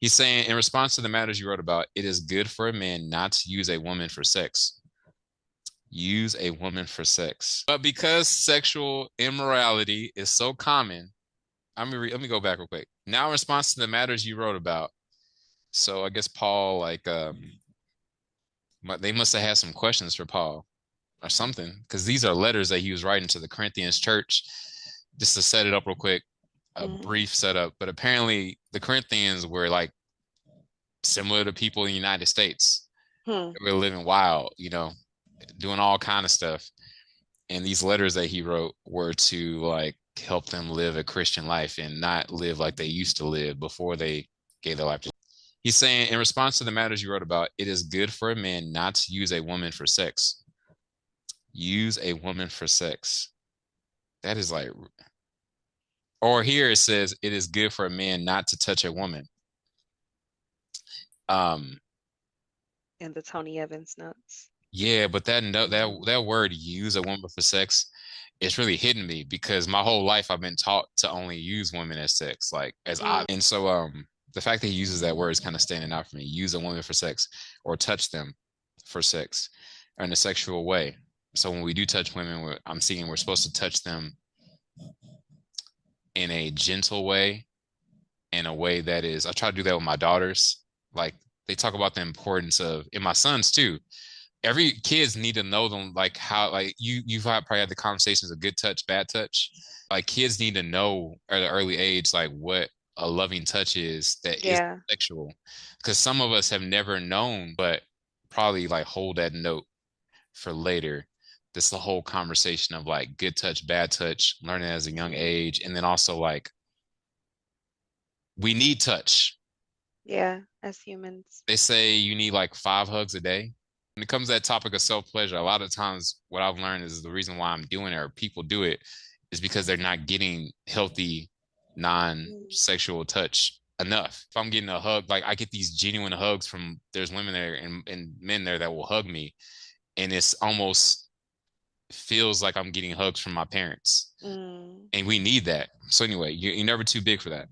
He's saying, in response to the matters you wrote about, it is good for a man not to use a woman for sex. Use a woman for sex. But because sexual immorality is so common, let me go back real quick. Now, in response to the matters you wrote about, so I guess Paul, like, they must have had some questions for Paul or something, because these are letters that he was writing to the Corinthians church. Just to set it up real quick, a brief setup. But apparently, the Corinthians were like similar to people in the United States. Hmm. They were living wild, doing all kind of stuff. And these letters that he wrote were to like help them live a Christian life and not live like they used to live before they gave their life to. He's saying, in response to the matters you wrote about, it is good for a man not to use a woman for sex. Use a woman for sex. That is like, or here it says, it is good for a man not to touch a woman. Um, And the Tony Evans notes. yeah, but that word use a woman for sex, it's really hitting me because my whole life I've been taught to only use women as sex, like as I, and so the fact that he uses that word is kind of standing out for me. Use a woman for sex or touch them for sex or in a sexual way. So when we do touch women, I'm seeing we're supposed to touch them in a gentle way, in a way that is, I try to do that with my daughters. Like they talk about the importance of, and my sons too. Every kids need to know them, like how, like you've probably had the conversations of good touch, bad touch. Like kids need to know at an early age like what a loving touch is that is Yeah. sexual, because some of us have never known, but probably like hold that note for later. This the whole conversation of like good touch, bad touch, learning as a young age, and then also like we need touch. Yeah. As humans. They say you need like 5 hugs a day. When it comes to that topic of self-pleasure, a lot of times what I've learned is the reason why I'm doing it or people do it is because they're not getting healthy, non-sexual touch enough. If I'm getting a hug, like I get these genuine hugs from there's women there and men there that will hug me, and it's almost feels like I'm getting hugs from my parents. Mm. And we need that. So anyway, you're never too big for that.